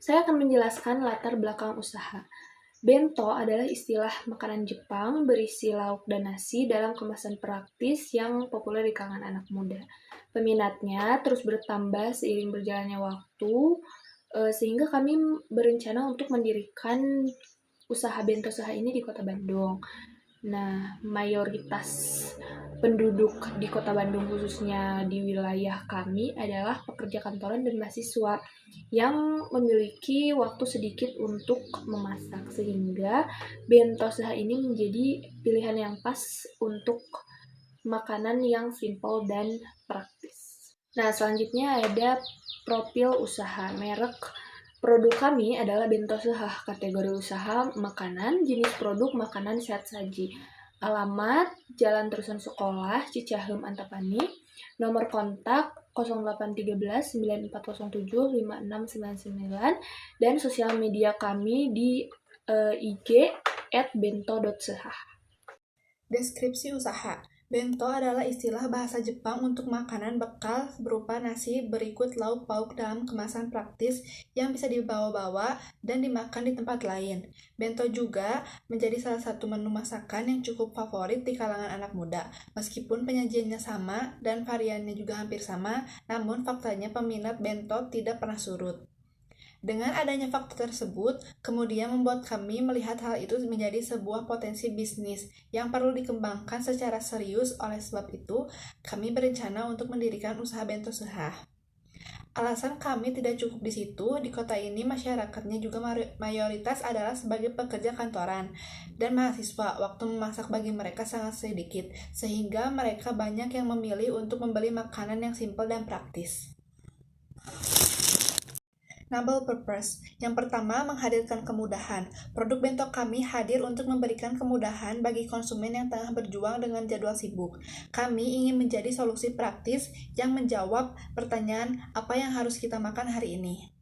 Saya akan menjelaskan latar belakang usaha. Bento adalah istilah makanan Jepang berisi lauk dan nasi dalam kemasan praktis yang populer di kalangan anak muda. Peminatnya terus bertambah seiring berjalannya waktu, sehingga kami berencana untuk mendirikan usaha bento usaha ini di Kota Bandung. Nah, mayoritas penduduk di Kota Bandung khususnya di wilayah kami adalah pekerja kantoran dan mahasiswa yang memiliki waktu sedikit untuk memasak sehingga bento usaha ini menjadi pilihan yang pas untuk makanan yang simple dan praktis. Nah, selanjutnya ada profil usaha. Merek produk kami adalah bento usaha, kategori usaha makanan, jenis produk makanan sehat saji. Alamat Jalan Terusan Sekolah, Cicahem, Antapani. Nomor kontak 0813 9407 5699 dan sosial media kami di IG @bento.seha. Deskripsi usaha. Bento adalah istilah bahasa Jepang untuk makanan bekal berupa nasi berikut lauk pauk dalam kemasan praktis yang bisa dibawa-bawa dan dimakan di tempat lain. Bento juga menjadi salah satu menu masakan yang cukup favorit di kalangan anak muda. Meskipun penyajiannya sama dan variannya juga hampir sama, namun faktanya peminat bento tidak pernah surut. Dengan adanya faktor tersebut, kemudian membuat kami melihat hal itu menjadi sebuah potensi bisnis yang perlu dikembangkan secara serius. Oleh sebab itu, kami berencana untuk mendirikan usaha bento seha. Alasan kami tidak cukup di situ, di kota ini masyarakatnya juga mayoritas adalah sebagai pekerja kantoran dan mahasiswa. Waktu memasak bagi mereka sangat sedikit, sehingga mereka banyak yang memilih untuk membeli makanan yang simpel dan praktis. Noble Purpose. Yang pertama, menghadirkan kemudahan. Produk bento kami hadir untuk memberikan kemudahan bagi konsumen yang tengah berjuang dengan jadwal sibuk. Kami ingin menjadi solusi praktis yang menjawab pertanyaan apa yang harus kita makan hari ini.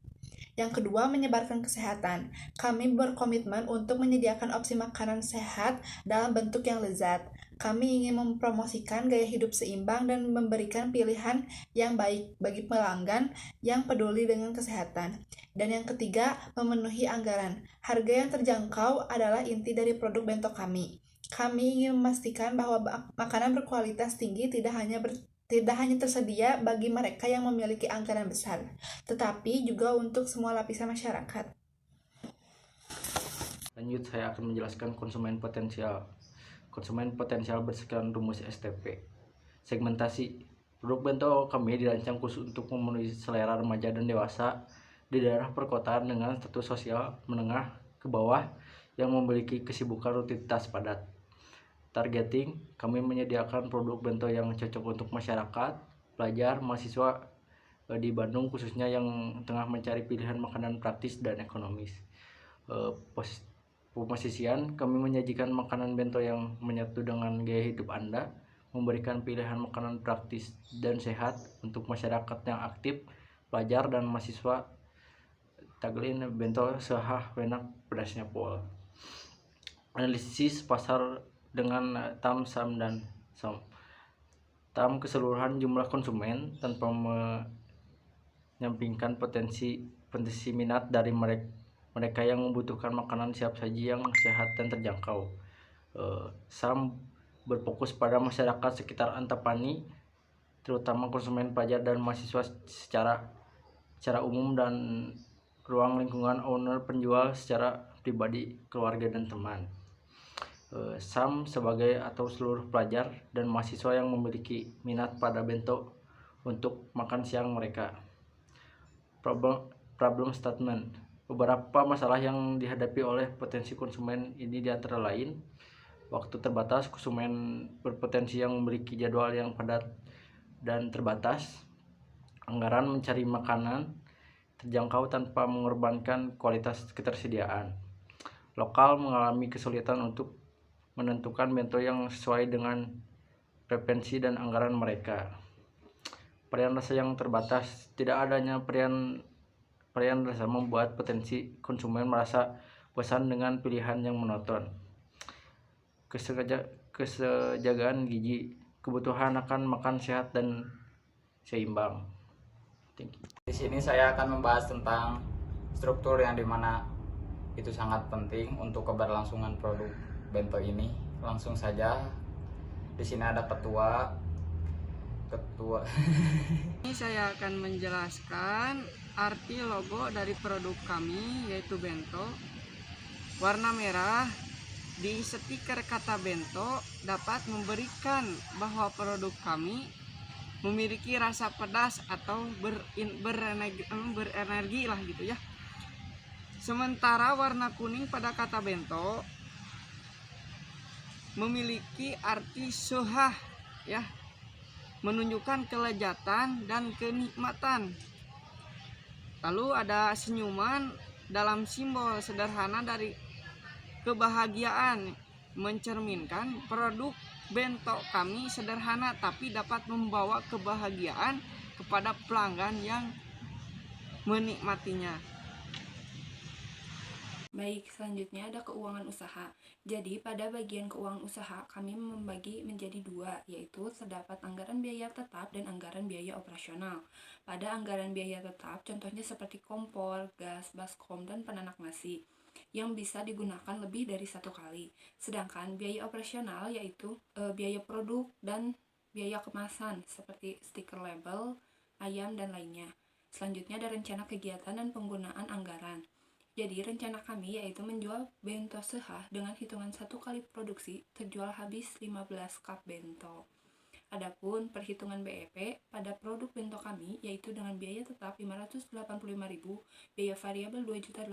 Yang kedua, menyebarkan kesehatan. Kami berkomitmen untuk menyediakan opsi makanan sehat dalam bentuk yang lezat. Kami ingin mempromosikan gaya hidup seimbang dan memberikan pilihan yang baik bagi pelanggan yang peduli dengan kesehatan. Dan yang ketiga, memenuhi anggaran. Harga yang terjangkau adalah inti dari produk bento kami. Kami ingin memastikan bahwa makanan berkualitas tinggi tidak hanya tersedia bagi mereka yang memiliki anggaran besar, tetapi juga untuk semua lapisan masyarakat. Lanjut, saya akan menjelaskan konsumen potensial. Konsumen potensial berdasarkan rumus STP. Segmentasi. Produk bento kami dirancang khusus untuk memenuhi selera remaja dan dewasa di daerah perkotaan dengan status sosial menengah ke bawah yang memiliki kesibukan rutinitas padat. Targeting, kami menyediakan produk bento yang cocok untuk masyarakat, pelajar, mahasiswa di Bandung khususnya yang tengah mencari pilihan makanan praktis dan ekonomis. Posisian, kami menyajikan makanan bento yang menyatu dengan gaya hidup Anda, memberikan pilihan makanan praktis dan sehat untuk masyarakat yang aktif, pelajar dan mahasiswa. Tagline bento seha enak pedasnya pol. Analisis pasar dengan TAM, SAM, dan SOM. TAM keseluruhan jumlah konsumen tanpa menyampingkan potensi minat dari mereka yang membutuhkan makanan siap saji yang sehat dan terjangkau. SAM berfokus pada masyarakat sekitar Antapani, terutama konsumen pelajar dan mahasiswa secara umum, dan ruang lingkungan owner penjual secara pribadi, keluarga, dan teman. SAM sebagai atau seluruh pelajar dan mahasiswa yang memiliki minat pada bento untuk makan siang mereka. Problem statement. Beberapa masalah yang dihadapi oleh potensi konsumen ini diantara lain: waktu terbatas, konsumen berpotensi yang memiliki jadwal yang padat dan terbatas; anggaran mencari makanan terjangkau tanpa mengorbankan kualitas ketersediaan; lokal mengalami kesulitan untuk menentukan bento yang sesuai dengan preferensi dan anggaran mereka. Varian rasa yang terbatas. Tidak adanya varian rasa membuat potensi konsumen merasa bosan dengan pilihan yang monoton. Kesejagaan gizi. Kebutuhan akan makan sehat dan seimbang. Di sini saya akan membahas tentang struktur yang dimana itu sangat penting untuk keberlangsungan produk bento ini. Langsung saja, di sini ada ketua. Ini saya akan menjelaskan arti logo dari produk kami, yaitu bento. Warna merah di stiker kata bento dapat memberikan bahwa produk kami memiliki rasa pedas atau berenergi lah gitu ya. Sementara warna kuning pada kata bento memiliki arti sohah ya, menunjukkan kelezatan dan kenikmatan. Lalu ada senyuman dalam simbol sederhana dari kebahagiaan, mencerminkan produk bento kami sederhana tapi dapat membawa kebahagiaan kepada pelanggan yang menikmatinya. Baik, selanjutnya ada keuangan usaha. Jadi, pada bagian keuangan usaha, kami membagi menjadi dua, yaitu terdapat anggaran biaya tetap dan anggaran biaya operasional. Pada anggaran biaya tetap, contohnya seperti kompor, gas, baskom, dan penanak nasi, yang bisa digunakan lebih dari satu kali. Sedangkan biaya operasional yaitu biaya produk dan biaya kemasan, seperti stiker label, ayam, dan lainnya. Selanjutnya ada rencana kegiatan dan penggunaan anggaran. Jadi rencana kami yaitu menjual bento sehah dengan hitungan 1 kali produksi terjual habis 15 cup bento. Adapun perhitungan BEP pada produk bento kami yaitu dengan biaya tetap 585.000, biaya variabel 2.080.000,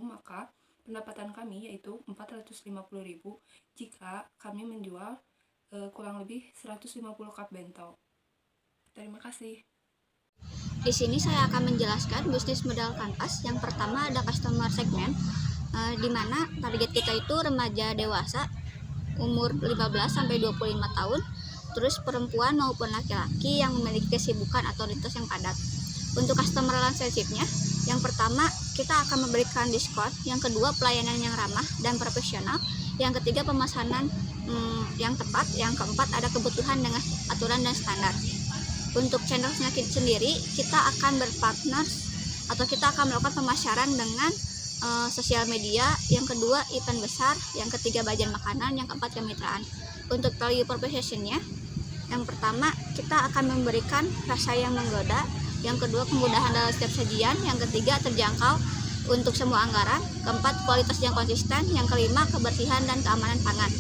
maka pendapatan kami yaitu 450.000 jika kami menjual kurang lebih 150 cup bento. Terima kasih. Di sini saya akan menjelaskan bisnis model kanvas. Yang pertama ada customer segment, di mana target kita itu remaja dewasa umur 15-25 tahun, terus perempuan maupun laki-laki yang memiliki kesibukan atau rutinitas yang padat. Untuk customer relationship-nya, yang pertama kita akan memberikan diskon, yang kedua pelayanan yang ramah dan profesional, yang ketiga pemesanan yang tepat, yang keempat ada kebutuhan dengan aturan dan standar. Untuk channelnya sendiri, kita akan berpartner atau kita akan melakukan pemasaran dengan sosial media, yang kedua event besar, yang ketiga bagian makanan, yang keempat kemitraan. Untuk value proposition-nya, yang pertama kita akan memberikan rasa yang menggoda, yang kedua kemudahan dalam setiap sajian, yang ketiga terjangkau untuk semua anggaran, keempat kualitas yang konsisten, yang kelima kebersihan dan keamanan pangan.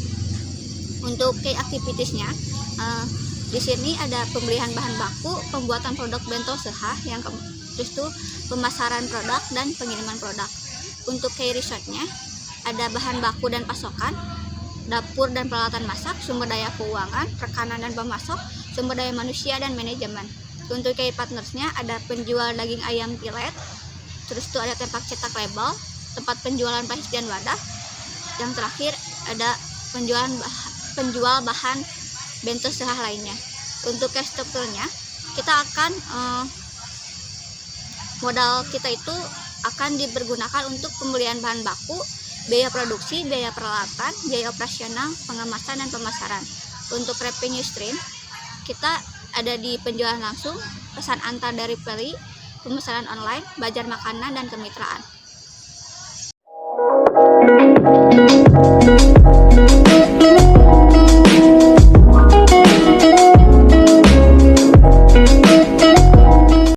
Untuk key activities-nya, di sini ada pembelian bahan baku, pembuatan produk bento sehah, yang terus itu pemasaran produk dan pengiriman produk. Untuk key resource-nya ada bahan baku dan pasokan, dapur dan peralatan masak, sumber daya keuangan, rekanan dan pemasok, sumber daya manusia dan manajemen. Untuk key partners-nya ada penjual daging ayam tilet, terus itu ada tempat cetak label, tempat penjualan plastik dan wadah. Yang terakhir ada penjual bahan bento sehah lainnya. Untuk cash strukturnya, kita akan modal kita itu akan dipergunakan untuk pembelian bahan baku, biaya produksi, biaya peralatan, biaya operasional, pengemasan dan pemasaran. Untuk revenue stream, kita ada di penjualan langsung, pesan antar dari pembeli, pemesanan online, bazar makanan dan kemitraan.